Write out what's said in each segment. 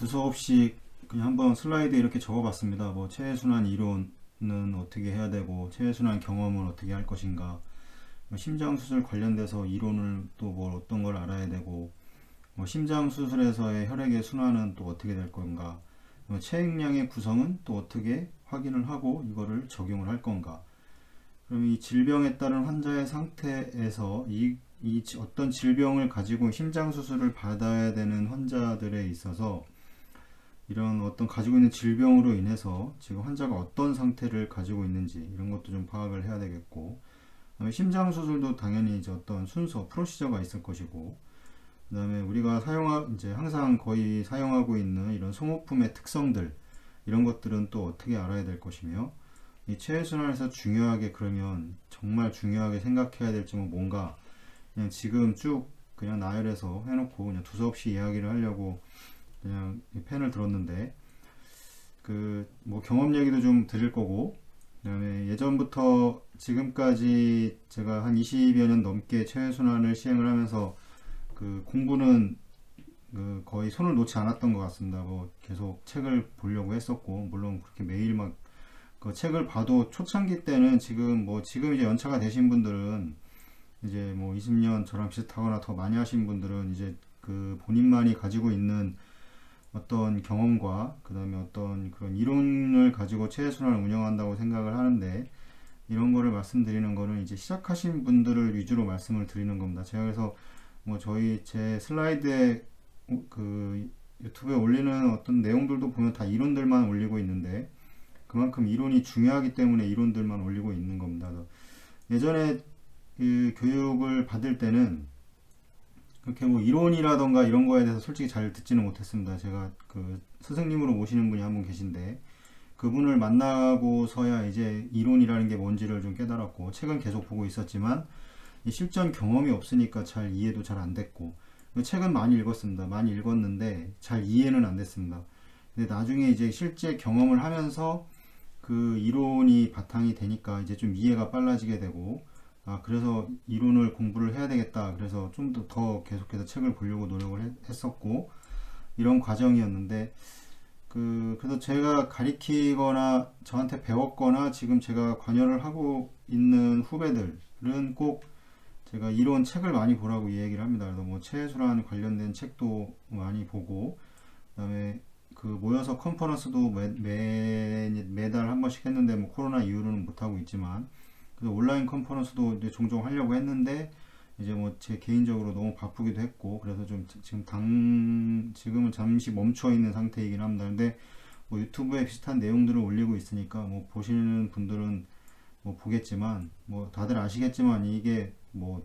두서없이 그냥 한번 슬라이드에 이렇게 적어봤습니다. 뭐 체외순환 이론은 어떻게 해야 되고 체외순환 경험은 어떻게 할 것인가, 뭐 심장수술 관련돼서 이론을 또 뭐 어떤 걸 알아야 되고, 뭐 심장수술에서의 혈액의 순환은 또 어떻게 될 건가, 뭐 체액량의 구성은 또 어떻게 확인을 하고 이거를 적용을 할 건가. 그럼 이 질병에 따른 환자의 상태에서 이 어떤 질병을 가지고 심장수술을 받아야 되는 환자들에 있어서 이런 어떤 가지고 있는 질병으로 인해서 지금 환자가 어떤 상태를 가지고 있는지 이런 것도 좀 파악을 해야 되겠고, 그다음에 심장수술도 당연히 이제 어떤 순서, 프로시저가 있을 것이고, 그 다음에 우리가 이제 항상 거의 사용하고 있는 이런 소모품의 특성들, 이런 것들은 또 어떻게 알아야 될 것이며, 이 체외순환에서 중요하게, 그러면 정말 중요하게 생각해야 될 점은 뭔가, 그냥 지금 쭉 그냥 나열해서 해놓고 그냥 두서없이 이야기를 하려고 그냥 펜을 들었는데, 뭐 경험 얘기도 좀 드릴 거고, 그 다음에 예전부터 지금까지 제가 한 20여 년 넘게 체외순환을 시행을 하면서 공부는 거의 손을 놓지 않았던 것 같습니다. 뭐 계속 책을 보려고 했었고, 물론 그렇게 매일 막 그 책을 봐도 초창기 때는 지금 이제 연차가 되신 분들은 이제 뭐 20년 저랑 비슷하거나 더 많이 하신 분들은 이제 본인만이 가지고 있는 어떤 경험과 그 다음에 어떤 그런 이론을 가지고 체외순환을 운영한다고 생각을 하는데, 이런 거를 말씀드리는 거는 이제 시작하신 분들을 위주로 말씀을 드리는 겁니다. 제가 그래서 뭐 제 슬라이드에 유튜브에 올리는 어떤 내용들도 보면 다 이론들만 올리고 있는데, 그만큼 이론이 중요하기 때문에 이론들만 올리고 있는 겁니다. 예전에 교육을 받을 때는 그렇게 뭐 이론이라던가 이런 거에 대해서 솔직히 잘 듣지는 못했습니다. 제가 스승님으로 모시는 분이 한 분 계신데, 그분을 만나고서야 이제 이론이라는 게 뭔지를 좀 깨달았고, 책은 계속 보고 있었지만 이 실전 경험이 없으니까 잘 이해도 잘 안 됐고, 책은 많이 읽었습니다. 많이 읽었는데 잘 이해는 안 됐습니다. 근데 나중에 이제 실제 경험을 하면서 그 이론이 바탕이 되니까 이제 좀 이해가 빨라지게 되고, 그래서 이론을 공부를 해야 되겠다, 그래서 좀 더 계속해서 책을 보려고 노력을 했었고, 이런 과정이었는데, 그래서 제가 가리키거나 저한테 배웠거나 지금 제가 관여를 하고 있는 후배들은 꼭 제가 이론 책을 많이 보라고 이 얘기를 합니다. 그래서 뭐 체외순환 관련된 책도 많이 보고, 그 다음에 모여서 컨퍼런스도 매달 한 번씩 했는데, 뭐 코로나 이후로는 못하고 있지만, 그래서 온라인 컨퍼런스도 이제 종종 하려고 했는데, 이제 뭐 제 개인적으로 너무 바쁘기도 했고, 그래서 좀 지금은 잠시 멈춰 있는 상태이긴 합니다. 근데 뭐 유튜브에 비슷한 내용들을 올리고 있으니까 뭐 보시는 분들은 뭐 보겠지만, 뭐 다들 아시겠지만 이게 뭐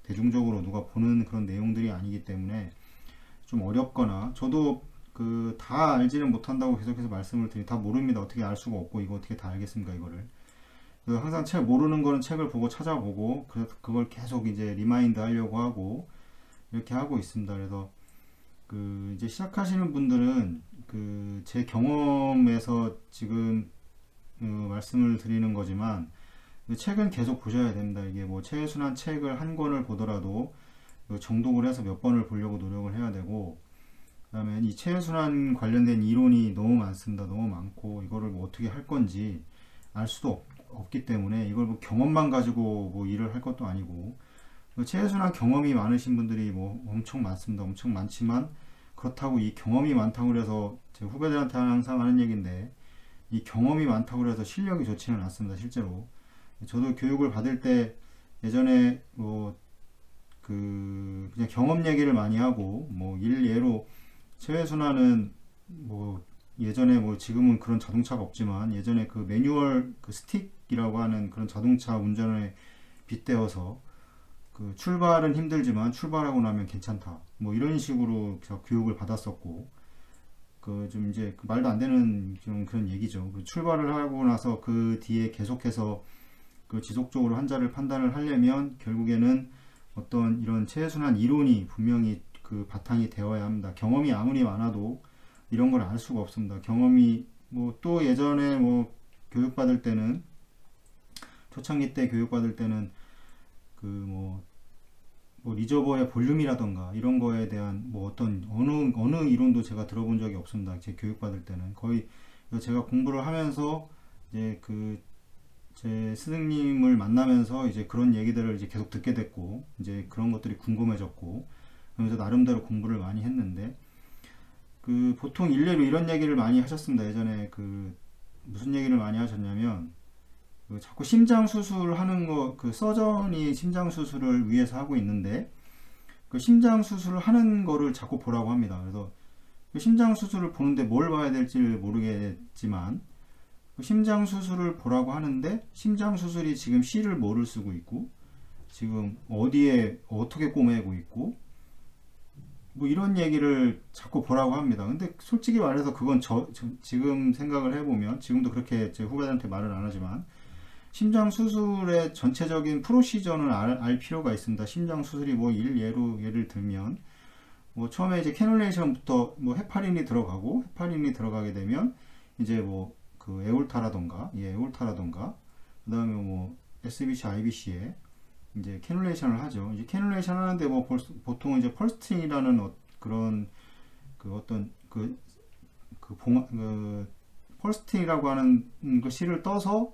대중적으로 누가 보는 그런 내용들이 아니기 때문에 좀 어렵거나, 저도 다 알지는 못한다고 계속해서 말씀을 드리, 다 모릅니다. 어떻게 알 수가 없고, 이거 어떻게 다 알겠습니까, 이거를. 그래서 항상 모르는 거는 책을 보고 찾아보고, 그래서 그걸 계속 이제 리마인드 하려고 하고, 이렇게 하고 있습니다. 그래서 이제 시작하시는 분들은 제 경험에서 지금 말씀을 드리는 거지만, 책은 계속 보셔야 됩니다. 이게 뭐 체외순환 책을 한 권을 보더라도 정독을 해서 몇 번을 보려고 노력을 해야 되고, 그 다음에 이 체외순환 관련된 이론이 너무 많습니다. 너무 많고, 이거를 뭐 어떻게 할 건지 알 수도 없기 때문에, 이걸 뭐 경험만 가지고 뭐 일을 할 것도 아니고, 체외순환 경험이 많으신 분들이 뭐 엄청 많습니다. 엄청 많지만, 그렇다고 이 경험이 많다고 해서, 제 후배들한테 항상 하는 얘기인데, 이 경험이 많다고 해서 실력이 좋지는 않습니다. 실제로 저도 교육을 받을 때 예전에 뭐 그냥 경험 얘기를 많이 하고, 뭐 예로 체외순환은 뭐 예전에 뭐 지금은 그런 자동차가 없지만, 예전에 매뉴얼 스틱이라고 하는 그런 자동차 운전에 빗대어서 출발은 힘들지만 출발하고 나면 괜찮다, 뭐 이런 식으로 교육을 받았었고, 좀 이제 말도 안 되는 좀 그런 얘기죠. 출발을 하고 나서 그 뒤에 계속해서 지속적으로 환자를 판단을 하려면 결국에는 어떤 이런 체외순환 이론이 분명히 바탕이 되어야 합니다. 경험이 아무리 많아도 이런 걸 알 수가 없습니다. 경험이 뭐 또 예전에 뭐 교육받을 때는, 초창기 때 교육받을 때는 뭐 뭐 리저버의 볼륨이라던가 이런 거에 대한 뭐 어떤 어느 이론도 제가 들어본 적이 없습니다. 제 교육받을 때는 거의 제가 공부를 하면서 이제 제 스승님을 만나면서 이제 그런 얘기들을 이제 계속 듣게 됐고 이제 그런 것들이 궁금해졌고 그러면서 나름대로 공부를 많이 했는데 보통 일례로 이런 얘기를 많이 하셨습니다. 예전에 무슨 얘기를 많이 하셨냐면 자꾸 심장 수술하는 거 서전이 심장 수술을 위해서 하고 있는데 심장 수술을 하는 거를 자꾸 보라고 합니다. 그래서 심장 수술을 보는데 뭘 봐야 될지 모르겠지만 심장 수술을 보라고 하는데 심장 수술이 지금 C를 뭐를 쓰고 있고 지금 어디에 어떻게 꼬매고 있고 뭐 이런 얘기를 자꾸 보라고 합니다. 근데 솔직히 말해서 그건 지금 생각을 해보면 지금도 그렇게 제 후배들한테 말을 안 하지만 심장 수술의 전체적인 프로시저는 알 필요가 있습니다. 심장 수술이 뭐 예를 들면 뭐 처음에 이제 캐놀레이션부터 뭐 헤파린이 들어가게 되면 이제 뭐 에올타라던가 그 다음에 뭐 SBC, IBC에 이제 캐놀레이션을 하죠. 이제 캐놀레이션 하는데 뭐 보통 이제 펄스팅이라는 그런 펄스팅이라고 하는 그 실을 떠서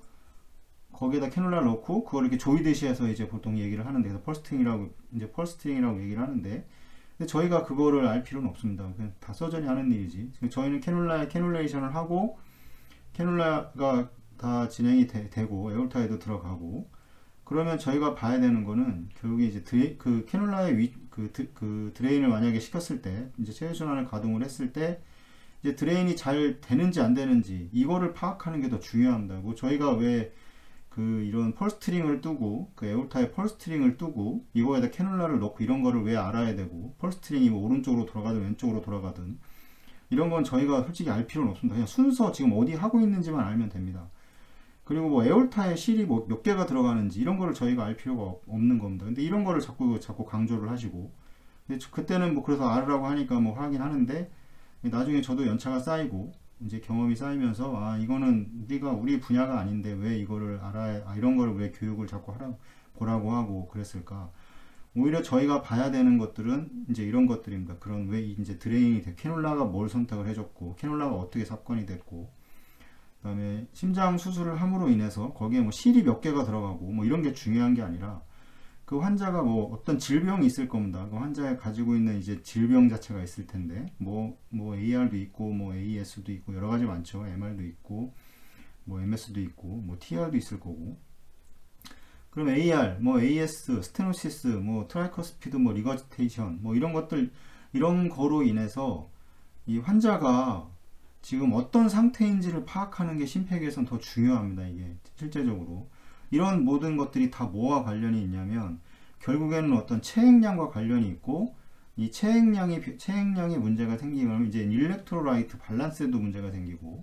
거기에다 캐놀라를 넣고 그걸 이렇게 조이듯이 해서 이제 보통 얘기를 하는데 그래서 펄스팅이라고 얘기를 하는데 근데 저희가 그거를 알 필요는 없습니다. 그냥 다 서전이 하는 일이지. 저희는 캐놀레이션을 하고 캐놀라가 다 진행이 되고 에올타에도 들어가고 그러면 저희가 봐야 되는 거는 결국에 이제 캐놀라의 드레인을 만약에 시켰을 때 이제 체외순환을 가동을 했을 때 이제 드레인이 잘 되는지 안 되는지 이거를 파악하는 게 더 중요합니다. 뭐 저희가 왜 이런 펄스트링을 두고 에올타의 펄스트링을 두고 이거에다 캐놀라를 넣고 이런 거를 왜 알아야 되고 펄스트링이 뭐 오른쪽으로 돌아가든 왼쪽으로 돌아가든 이런 건 저희가 솔직히 알 필요는 없습니다. 그냥 순서 지금 어디 하고 있는지만 알면 됩니다. 그리고 뭐 에올타에 실이 뭐 몇 개가 들어가는지 이런 거를 저희가 알 필요가 없는 겁니다. 근데 이런 거를 자꾸 강조를 하시고 근데 그때는 뭐 그래서 알으라고 하니까 뭐 하긴 하는데 나중에 저도 연차가 쌓이고 이제 경험이 쌓이면서 이거는 우리 분야가 아닌데 왜 이거를 알아야 이런 거를 왜 교육을 자꾸 보라고 하고 그랬을까. 오히려 저희가 봐야 되는 것들은 이제 이런 것들입니다. 그런 왜 이제 드레인이 캐놀라가 뭘 선택을 해줬고 캐놀라가 어떻게 삽관이 됐고 그 다음에 심장 수술을 함으로 인해서 거기에 뭐 실이 몇 개가 들어가고 뭐 이런 게 중요한 게 아니라 그 환자가 뭐 어떤 질병이 있을 겁니다. 그 환자가 가지고 있는 이제 질병 자체가 있을 텐데 뭐 AR도 있고 뭐 AS도 있고 여러 가지 많죠. MR도 있고 뭐 MS도 있고 뭐 TR도 있을 거고 그럼 AR, 뭐 AS, 스테노시스, 뭐 트라이커스피드, 뭐 리거지테이션, 뭐 이런 것들, 이런 거로 인해서 이 환자가 지금 어떤 상태인지를 파악하는 게 심폐기에서는 더 중요합니다. 이게 실제적으로 이런 모든 것들이 다 뭐와 관련이 있냐면 결국에는 어떤 체액량과 관련이 있고 이 체액량이 문제가 생기면 이제 일렉트로라이트 밸런스에도 문제가 생기고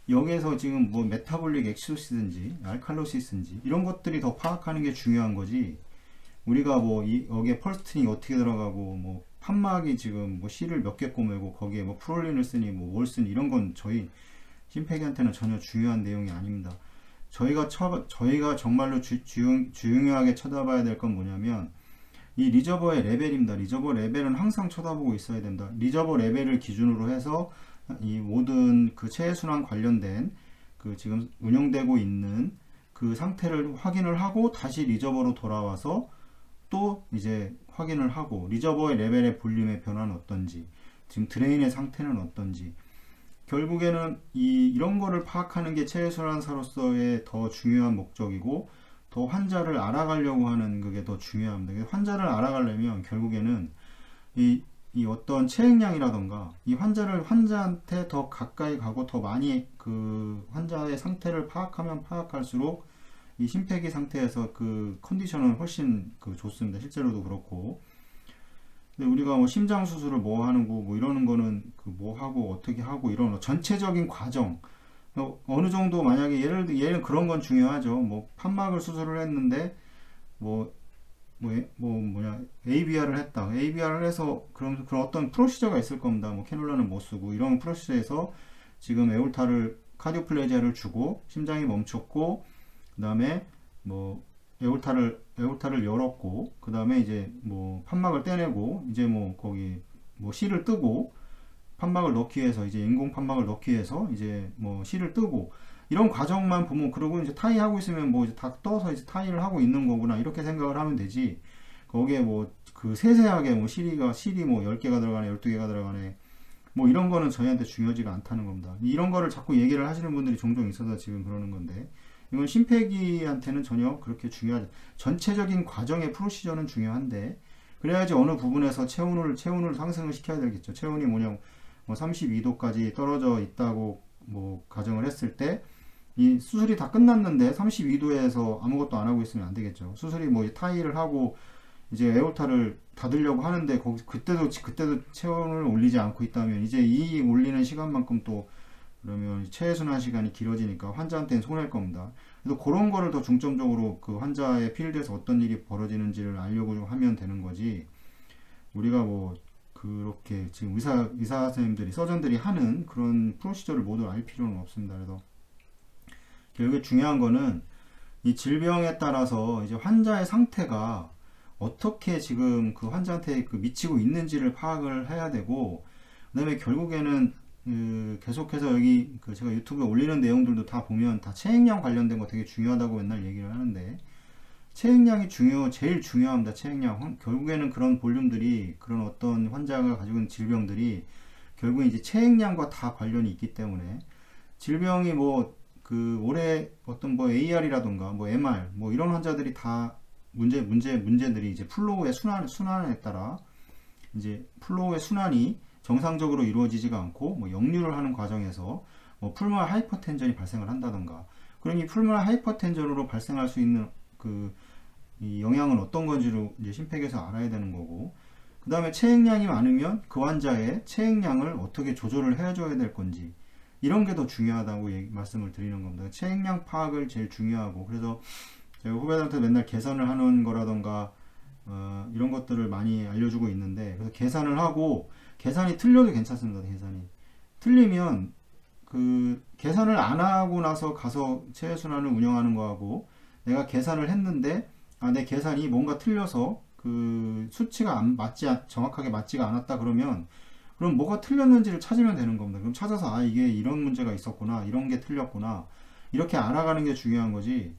여기에서 지금 뭐 메타볼릭 엑시도시든지 알칼로시스인지 이런 것들이 더 파악하는 게 중요한 거지. 우리가 뭐 여기에 펄스팅이 어떻게 들어가고 뭐 판막이 지금 뭐 C를 몇 개 꼬매고 거기에 뭐 프롤린을 쓰니 뭐 뭘 쓰니 이런 건 저희 심폐기한테는 전혀 중요한 내용이 아닙니다. 저희가 정말로 중요하게 쳐다봐야 될 건 뭐냐면 이 리저버의 레벨입니다. 리저버 레벨은 항상 쳐다보고 있어야 된다. 리저버 레벨을 기준으로 해서 이 모든 체외순환 관련된 지금 운영되고 있는 그 상태를 확인을 하고 다시 리저버로 돌아와서 또 이제 확인을 하고 리저버의 레벨의 볼륨의 변화는 어떤지 지금 드레인의 상태는 어떤지 결국에는 이런 거를 파악하는 게 체외순환사로서의 더 중요한 목적이고 더 환자를 알아가려고 하는 그게 더 중요합니다. 환자를 알아가려면 결국에는 이 어떤 체액량이라던가 이 환자한테 더 가까이 가고 더 많이 그 환자의 상태를 파악하면 파악할수록 이 심폐기 상태에서 그 컨디션은 훨씬 좋습니다. 실제로도 그렇고. 근데 우리가 뭐 심장 수술을 뭐 하는 거 뭐 이러는 거는 뭐 하고 어떻게 하고 이런 전체적인 과정 어느 정도 만약에 예를 그런 건 중요하죠. 뭐 판막을 수술을 했는데 ABR을 했다. ABR을 해서 그런 어떤 프로시저가 있을 겁니다. 뭐 캐놀라는 못 쓰고 이런 프로시저에서 지금 에올타를 카디오플레지아를 주고 심장이 멈췄고 그 다음에 뭐 에올타를 열었고, 그 다음에 이제 뭐 판막을 떼내고, 이제 뭐 거기 뭐 실을 뜨고, 판막을 넣기 위해서, 이제 인공 판막을 넣기 위해서 이제 뭐 실을 뜨고, 이런 과정만 보면, 그러고 이제 타이 하고 있으면 뭐 이제 다 떠서 이제 타이를 하고 있는 거구나, 이렇게 생각을 하면 되지. 거기에 뭐 그 세세하게 뭐 실이 뭐 10개가 들어가네, 12개가 들어가네, 뭐 이런 거는 저희한테 중요하지가 않다는 겁니다. 이런 거를 자꾸 얘기를 하시는 분들이 종종 있어서 지금 그러는 건데, 이건 심폐기한테는 전혀 그렇게 중요하지. 전체적인 과정의 프로시저는 중요한데, 그래야지 어느 부분에서 체온을 상승을 시켜야 되겠죠. 체온이 뭐냐, 뭐 32도까지 떨어져 있다고 뭐 가정을 했을 때, 이 수술이 다 끝났는데 32도에서 아무것도 안 하고 있으면 안 되겠죠. 수술이 뭐 타이를 하고 이제 에올타를 닫으려고 하는데, 그때도 체온을 올리지 않고 있다면, 이제 이 올리는 시간만큼 또 그러면 체외순환 시간이 길어지니까 환자한테는 손해일 겁니다. 그래서 그런 거를 더 중점적으로 그 환자의 필드에서 어떤 일이 벌어지는지를 알려고 하면 되는 거지, 우리가 뭐 그렇게 지금 의사 선생님들이, 서전들이 하는 그런 프로시저를 모두 알 필요는 없습니다. 그래서 결국에 중요한 거는 이 질병에 따라서 이제 환자의 상태가 어떻게 지금 그 환자한테 그 미치고 있는지를 파악을 해야 되고, 그 다음에 결국에는 계속해서 여기 제가 유튜브에 올리는 내용들도 다 보면 다 체액량 관련된 거 되게 중요하다고 맨날 얘기를 하는데, 체액량이 제일 중요합니다. 체액량. 결국에는 그런 볼륨들이, 그런 어떤 환자가 가지고 있는 질병들이 결국에 이제 체액량과 다 관련이 있기 때문에, 질병이 뭐 올해 어떤 뭐 AR이라던가 뭐 MR 뭐 이런 환자들이 다 문제들이 이제 플로우의 순환에 따라 이제 플로우의 순환이 정상적으로 이루어지지가 않고, 뭐 역류를 하는 과정에서 뭐 풀모널 하이퍼텐전이 발생을 한다던가, 그럼 이 풀모널 하이퍼텐전으로 발생할 수 있는 이 영향은 어떤 건지를 이제 심폐기에서 알아야 되는 거고, 그 다음에 체액량이 많으면 그 환자의 체액량을 어떻게 조절을 해줘야 될 건지, 이런 게 더 중요하다고 말씀을 드리는 겁니다. 체액량 파악을 제일 중요하고, 그래서 제가 후배들한테 맨날 계산을 하는 거라던가 이런 것들을 많이 알려주고 있는데, 그래서 계산을 하고, 계산이 틀려도 괜찮습니다. 계산이 틀리면 계산을 안 하고 나서 가서 체외순환을 운영하는 거하고, 내가 계산을 했는데 내 계산이 뭔가 틀려서 수치가 정확하게 맞지가 않았다, 그럼 뭐가 틀렸는지를 찾으면 되는 겁니다. 그럼 찾아서 이게 이런 문제가 있었구나, 이런 게 틀렸구나, 이렇게 알아가는 게 중요한 거지.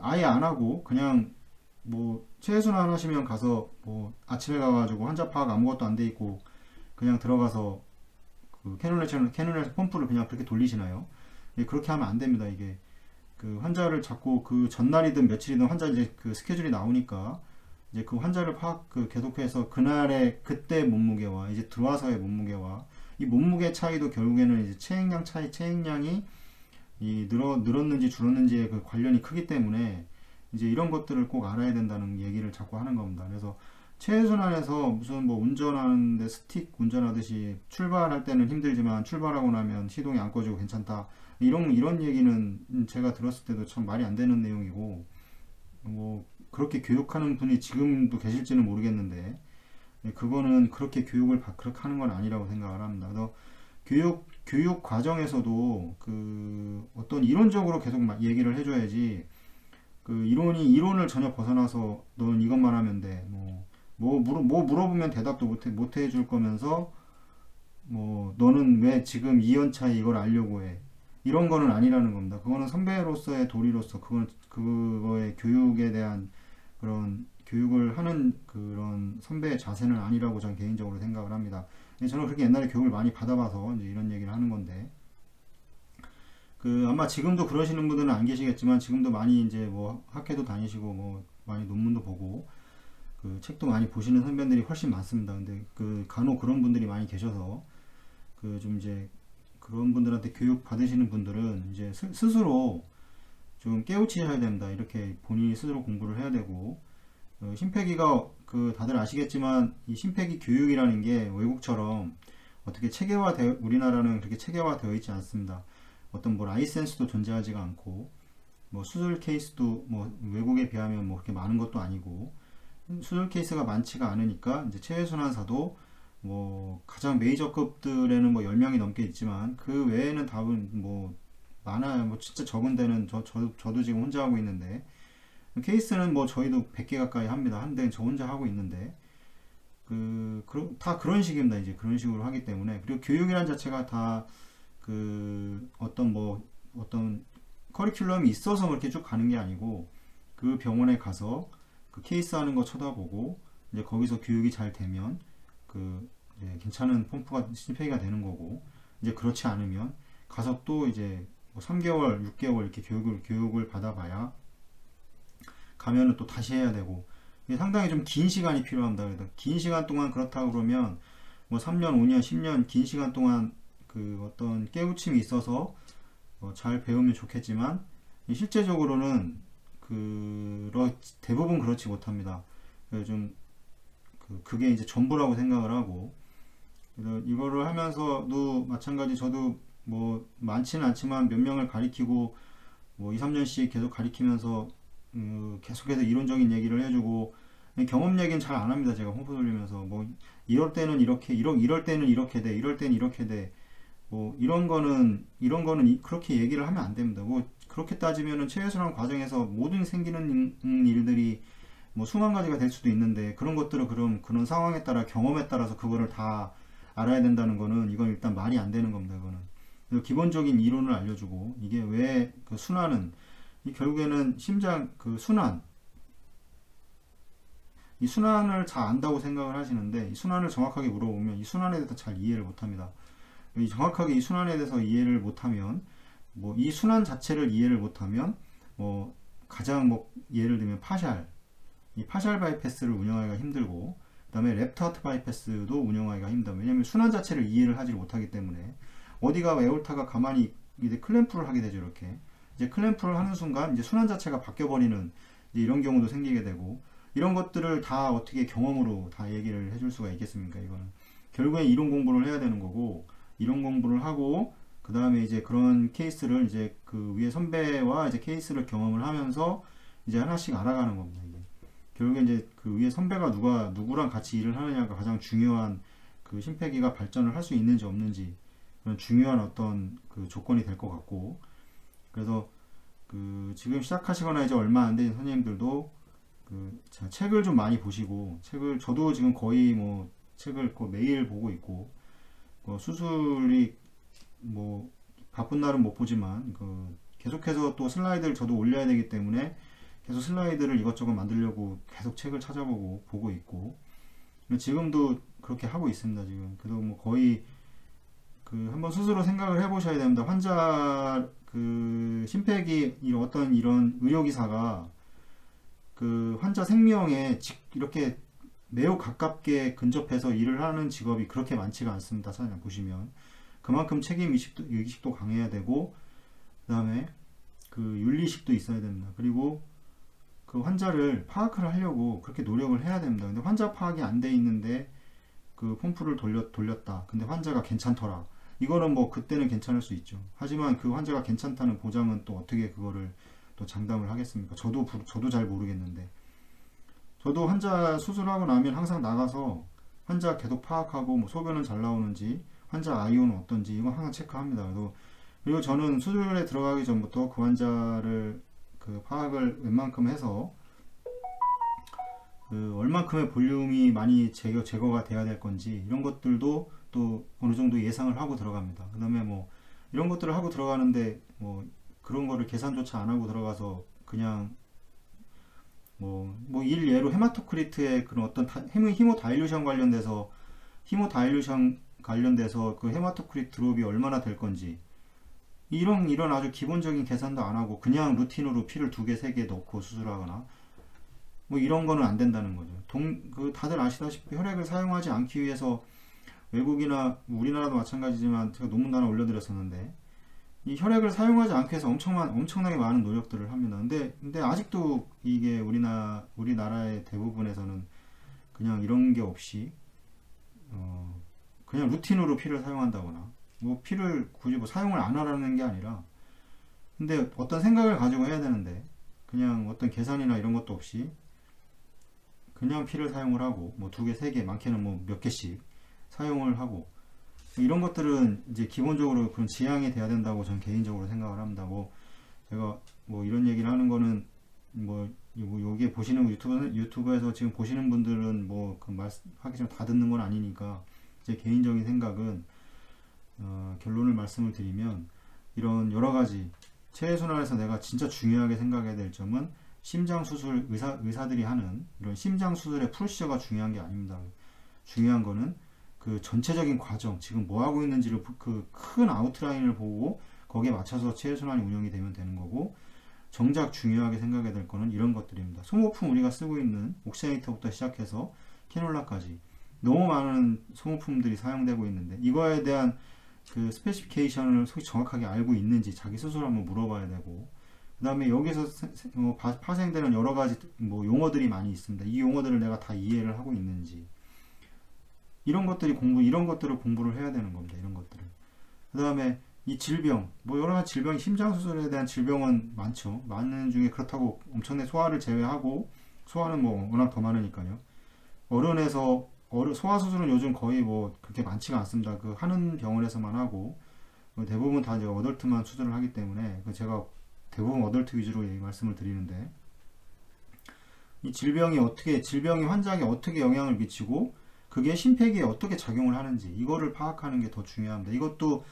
아예 안 하고 그냥 뭐 체외순환 하시면 가서 뭐 아침에 가가지고 환자 파악 아무것도 안 돼 있고 그냥 들어가서 캐뉼레에서 펌프를 그냥 그렇게 돌리시나요? 그렇게 하면 안 됩니다. 이게 환자를 자꾸 전날이든 며칠이든 환자 이제 스케줄이 나오니까 이제 환자를 계속해서 그때 몸무게와 이제 들어와서의 몸무게와 이 몸무게 차이도 결국에는 이제 체액량이 늘었는지 줄었는지에 관련이 크기 때문에 이제 이런 것들을 꼭 알아야 된다는 얘기를 자꾸 하는 겁니다. 그래서 체외순환에서 무슨 뭐 운전하는데 스틱 운전하듯이 출발할 때는 힘들지만 출발하고 나면 시동이 안 꺼지고 괜찮다, 이런 얘기는 제가 들었을 때도 참 말이 안 되는 내용이고, 뭐 그렇게 교육하는 분이 지금도 계실지는 모르겠는데, 그거는 그렇게 교육을 그렇게 하는 건 아니라고 생각을 합니다. 그래서 교육 과정에서도 어떤 이론적으로 계속 얘기를 해줘야지, 이론을 전혀 벗어나서 너는 이것만 하면 돼, 뭐 물어보면 대답도 못 해줄 거면서, 뭐 너는 왜 지금 2년차에 이걸 알려고 해, 이런 거는 아니라는 겁니다. 그거는 선배로서의 도리로서 그거의 교육에 대한 그런 교육을 하는 그런 선배의 자세는 아니라고 저는 개인적으로 생각을 합니다. 저는 그렇게 옛날에 교육을 많이 받아봐서 이제 이런 얘기를 하는 건데, 아마 지금도 그러시는 분들은 안 계시겠지만, 지금도 많이 이제 뭐 학회도 다니시고 뭐 많이 논문도 보고 책도 많이 보시는 선배들이 훨씬 많습니다. 근데 간혹 그런 분들이 많이 계셔서 좀 이제 그런 분들한테 교육 받으시는 분들은 이제 스스로 좀 깨우치셔야 된다, 이렇게 본인이 스스로 공부를 해야 되고, 심폐기가 다들 아시겠지만 이 심폐기 교육이라는 게 외국처럼 어떻게 우리나라는 그렇게 체계화되어 있지 않습니다. 어떤 뭐 라이센스도 존재하지가 않고, 뭐 수술 케이스도 뭐 외국에 비하면 뭐 그렇게 많은 것도 아니고, 수술 케이스가 많지가 않으니까 이제 체외순환사도 뭐 가장 메이저급들에는 뭐 10명이 넘게 있지만, 그 외에는 답은 뭐 많아요. 뭐 진짜 적은 데는 저도 지금 혼자 하고 있는데, 케이스는 뭐 저희도 100개 가까이 합니다. 한 대는 저 혼자 하고 있는데 다 그런 식입니다. 이제 그런 식으로 하기 때문에. 그리고 교육이란 자체가 다 어떤 커리큘럼이 있어서 그렇게 쭉 가는 게 아니고, 그 병원에 가서 그 케이스 하는 거 쳐다보고 이제 거기서 교육이 잘 되면 이제 괜찮은 펌프가 심폐기가 되는 거고, 이제 그렇지 않으면 가서 또 이제 뭐 3개월, 6개월 이렇게 교육을 받아봐야 가면은 또 다시 해야 되고, 이게 상당히 좀 긴 시간이 필요합니다. 그래서 긴 시간 동안 그렇다 그러면 뭐 3년, 5년, 10년 긴 시간 동안 어떤 깨우침이 있어서 잘 배우면 좋겠지만, 실제적으로는 대부분 그렇지 못합니다. 그래서 좀 그게 이제 전부라고 생각을 하고, 그래서 이거를 하면서도 마찬가지, 저도 뭐 많지는 않지만 몇 명을 가리키고 뭐 2, 3년씩 계속 가리키면서 계속해서 이론적인 얘기를 해주고, 경험 얘기는 잘 안 합니다. 제가 홈프 돌리면서 뭐 이럴 때는 이렇게, 이럴 때는 이렇게 돼, 이럴 때는 이렇게 돼, 뭐 이런 거는 그렇게 얘기를 하면 안 됩니다. 뭐 그렇게 따지면은 체외순환 과정에서 모든 생기는 일들이 뭐 수만 가지가 될 수도 있는데, 그런 것들을 그런 상황에 따라, 경험에 따라서 그거를 다 알아야 된다는 거는, 이건 일단 말이 안 되는 겁니다. 이거는. 그래서 기본적인 이론을 알려주고, 이게 왜 순환은 결국에는 심장 이 순환을 잘 안다고 생각을 하시는데, 이 순환을 정확하게 물어보면 이 순환에 대해서 잘 이해를 못합니다. 정확하게 이 순환에 대해서 이해를 못하면, 뭐 이 순환 자체를 이해를 못하면, 뭐 가장 뭐 예를 들면 이 파샬 바이패스를 운영하기가 힘들고, 그 다음에 랩트 하트 바이패스도 운영하기가 힘들어요. 왜냐면 순환 자체를 이해를 하지 못하기 때문에. 어디가 에올타가 가만히 이제 클램프를 하게 되죠. 이렇게 이제 클램프를 하는 순간 이제 순환 자체가 바뀌어 버리는 이런 경우도 생기게 되고, 이런 것들을 다 어떻게 경험으로 다 얘기를 해줄 수가 있겠습니까? 이거는 결국에 이론 공부를 해야 되는 거고, 이론 공부를 하고 그 다음에 이제 그런 케이스를 이제 그 위에 선배와 이제 케이스를 경험을 하면서 이제 하나씩 알아가는 겁니다. 이게 결국에 이제 그 위에 선배가 누구랑 같이 일을 하느냐가 가장 중요한, 심폐기가 발전을 할 수 있는지 없는지 그런 중요한 어떤 조건이 될 것 같고, 그래서 지금 시작하시거나 이제 얼마 안 된 선생님들도 책을 좀 많이 보시고, 저도 지금 거의 뭐 책을 매일 보고 있고, 수술이 뭐 바쁜 날은 못 보지만 계속해서 또 슬라이드를 저도 올려야 되기 때문에 계속 슬라이드를 이것저것 만들려고 계속 책을 찾아보고 보고 있고, 지금도 그렇게 하고 있습니다. 지금 그래도 뭐 거의 한번 스스로 생각을 해보셔야 됩니다. 환자 심폐기 이런 의료기사가 환자 생명에 이렇게 매우 가깝게 근접해서 일을 하는 직업이 그렇게 많지가 않습니다. 사실 보시면 그만큼 책임의식도 강해야 되고, 그 다음에 윤리식도 있어야 됩니다. 그리고 환자를 파악을 하려고 그렇게 노력을 해야 됩니다. 근데 환자 파악이 안 돼 있는데 펌프를 돌렸다. 근데 환자가 괜찮더라. 이거는 뭐 그때는 괜찮을 수 있죠. 하지만 그 환자가 괜찮다는 보장은 또 어떻게 그거를 또 장담을 하겠습니까? 저도 잘 모르겠는데, 저도 환자 수술하고 나면 항상 나가서 환자 계속 파악하고, 뭐 소변은 잘 나오는지, 환자 아이온은 어떤지, 이거 항상 체크합니다. 그리고 저는 수술에 들어가기 전부터 그 환자를 파악을 웬만큼 해서 얼만큼의 볼륨이 많이 제거가 돼야 될 건지, 이런 것들도 또 어느 정도 예상을 하고 들어갑니다. 그 다음에 뭐 이런 것들을 하고 들어가는데, 뭐 그런 거를 계산조차 안 하고 들어가서 그냥 예로 헤마토크리트의 그런 어떤 히모다일루션 관련돼서 그 헤마토크리트 드롭이 얼마나 될 건지, 이런 아주 기본적인 계산도 안 하고 그냥 루틴으로 피를 2개, 3개 넣고 수술하거나 뭐 이런 거는 안 된다는 거죠. 다들 아시다시피 혈액을 사용하지 않기 위해서 외국이나 우리나라도 마찬가지지만 제가 논문 하나 올려드렸었는데, 이 혈액을 사용하지 않기 위해서 엄청나게 많은 노력들을 합니다. 근데 아직도 이게 우리나라의 대부분에서는 그냥 이런 게 없이 그냥 루틴으로 피를 사용한다거나, 뭐 피를 굳이 뭐 사용을 안 하라는 게 아니라, 근데 어떤 생각을 가지고 해야 되는데 그냥 어떤 계산이나 이런 것도 없이 그냥 피를 사용을 하고, 뭐 2개, 3개, 많게는 뭐 몇 개씩 사용을 하고, 이런 것들은 이제 기본적으로 그런 지향이 돼야 된다고 저는 개인적으로 생각을 합니다. 제가 뭐 이런 얘기를 하는 거는 여기에 보시는 유튜브에서 지금 보시는 분들은 뭐 그 하기 전에 다 듣는 건 아니니까 제 개인적인 생각은 결론을 말씀을 드리면 이런 여러 가지 체해순환에서 내가 진짜 중요하게 생각해야 될 점은 심장수술 의사들이 하는 이런 심장수술의 프로시저가 중요한 게 아닙니다. 중요한 거는 그 전체적인 과정, 지금 뭐 하고 있는지를 그 큰 아웃라인을 보고 거기에 맞춰서 체해순환이 운영이 되면 되는 거고, 정작 중요하게 생각해야 될 거는 이런 것들입니다. 소모품 우리가 쓰고 있는 옥시네이터부터 시작해서 캐놀라까지 너무 많은 소모품들이 사용되고 있는데 이거에 대한 그 스페시피케이션을 정확하게 알고 있는지 자기 스스로 한번 물어봐야 되고, 그 다음에 여기서 파생되는 여러 가지 뭐 용어들이 많이 있습니다. 이 용어들을 내가 다 이해를 하고 있는지, 이런 것들을 공부를 해야 되는 겁니다. 이런 것들을. 그 다음에 이 질병, 뭐 여러 가지 질병이, 심장수술에 대한 질병은 많죠. 많은 중에 그렇다고 엄청나게 소아를 제외하고, 소아는 뭐 워낙 더 많으니까요. 소아수술은 요즘 거의 뭐 그렇게 많지가 않습니다. 그 하는 병원에서만 하고, 대부분 다 이제 어덜트만 수술을 하기 때문에 제가 대부분 어덜트 위주로 말씀을 드리는데, 이 질병이 환자에게 어떻게 영향을 미치고 그게 심폐기에 어떻게 작용을 하는지 이거를 파악하는 게 더 중요합니다. 이것도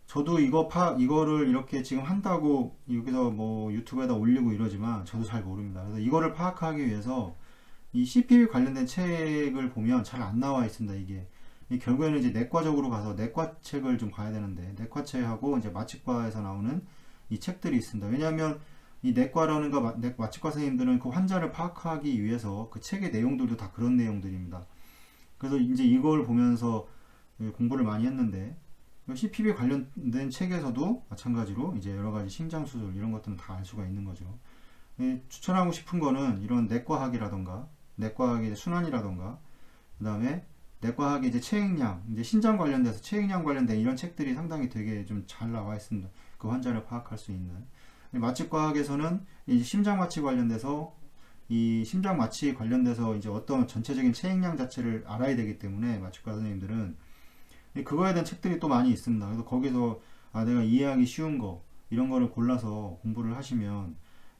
저도 이거를 이렇게 지금 한다고 여기서 뭐 유튜브에다 올리고 이러지만 저도 잘 모릅니다. 그래서 이거를 파악하기 위해서 이 CPV 관련된 책을 보면 잘 안 나와 있습니다. 이게 결국에는 이제 내과적으로 가서 내과 책을 좀 봐야 되는데, 내과책하고 이제 마취과에서 나오는 이 책들이 있습니다. 왜냐하면 이 내과라는가 마취과 선생님들은 그 환자를 파악하기 위해서 그 책의 내용들도 다 그런 내용들입니다. 그래서 이제 이걸 보면서 공부를 많이 했는데, CPV 관련된 책에서도 마찬가지로 이제 여러 가지 심장수술 이런 것들은 다 알 수가 있는 거죠. 추천하고 싶은 거는 이런 내과학이라던가, 내과학의 순환이라던가, 그 다음에 내과학의 이제 체액량, 이제 신장 관련돼서 체액량 관련된 이런 책들이 상당히 되게 좀 잘 나와 있습니다. 그 환자를 파악할 수 있는. 마취과학에서는 이 심장 마취 관련돼서 이제 어떤 전체적인 체액량 자체를 알아야 되기 때문에 마취과 선생님들은 그거에 대한 책들이 또 많이 있습니다. 그래서 거기서 내가 이해하기 쉬운 거 이런 거를 골라서 공부를 하시면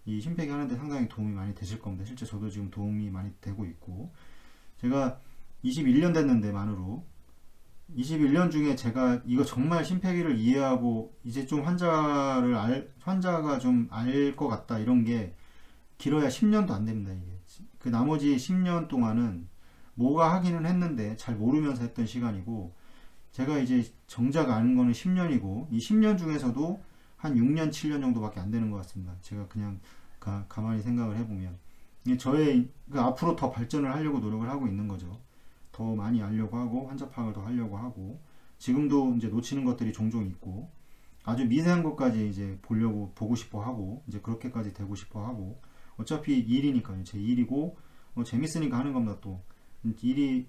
이 심폐기 하는데 상당히 도움이 많이 되실 겁니다. 실제 저도 지금 도움이 많이 되고 있고, 제가 21년 됐는데 만으로 21년 중에 제가 이거 정말 심폐기를 이해하고 이제 좀 환자가 좀 알 것 같다 이런 게 길어야 10년도 안 됩니다. 이게 그 나머지 10년 동안은 뭐가 하기는 했는데 잘 모르면서 했던 시간이고, 제가 이제 정작 아는 거는 10년이고 이 10년 중에서도 한 6년 7년 정도밖에 안 되는 것 같습니다. 제가 그냥 가만히 생각을 해보면 저의 앞으로 더 발전을 하려고 노력을 하고 있는 거죠. 더 많이 알려고 하고 환자 파악을 더 하려고 하고, 지금도 이제 놓치는 것들이 종종 있고 아주 미세한 것까지 이제 보고 싶어 하고, 이제 그렇게까지 되고 싶어 하고, 어차피 일이니까요. 제 일이고 재밌으니까 하는 겁니다. 또 일이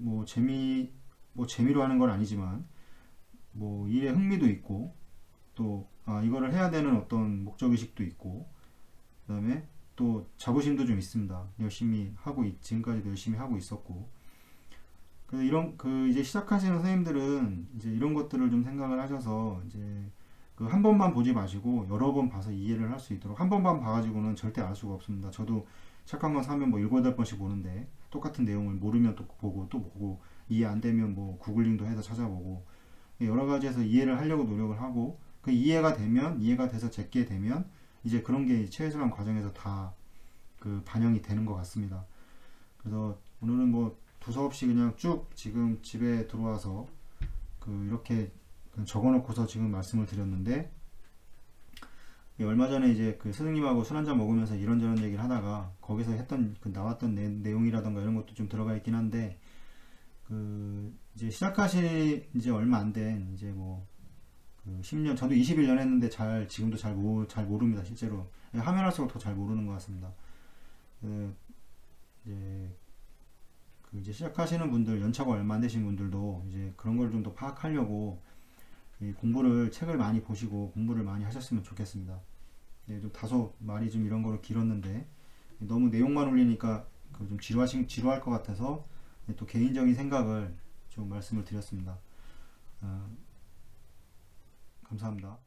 재미로 하는 건 아니지만 뭐 일에 흥미도 있고, 또 이거를 해야 되는 어떤 목적의식도 있고, 그 다음에 또 자부심도 좀 있습니다. 지금까지도 열심히 하고 있었고, 이제 시작하시는 선생님들은 이제 이런 것들을 좀 생각을 하셔서 이제 한 번만 보지 마시고 여러 번 봐서 이해를 할 수 있도록, 한 번만 봐가지고는 절대 알 수가 없습니다. 저도 책 한 권 사면 뭐 7, 8번씩 보는데 똑같은 내용을 모르면 또 보고 이해 안 되면 뭐 구글링도 해서 찾아보고 여러 가지에서 이해를 하려고 노력을 하고, 그 이해가 돼서 제게 되면 이제 그런 게 체해순환 과정에서 다 그 반영이 되는 것 같습니다. 그래서 오늘은 뭐 두서없이 그냥 쭉 지금 집에 들어와서 이렇게 적어놓고서 지금 말씀을 드렸는데, 얼마 전에 이제 그 스승님하고 술 한잔 먹으면서 이런저런 얘기를 하다가 거기서 나왔던 내용이라던가 이런 것도 좀 들어가 있긴 한데, 이제 시작하신 이제 얼마 안 된 이제 10년, 저도 21년 했는데 지금도 잘 모릅니다. 실제로 하면 할수록 더 잘 모르는 것 같습니다. 이제 시작하시는 분들, 연차가 얼마 안 되신 분들도 이제 그런 걸 좀 더 파악하려고 책을 많이 보시고 공부를 많이 하셨으면 좋겠습니다. 좀 다소 말이 좀 이런 거로 길었는데 너무 내용만 올리니까 좀 지루할 것 같아서 또 개인적인 생각을 좀 말씀을 드렸습니다. 감사합니다.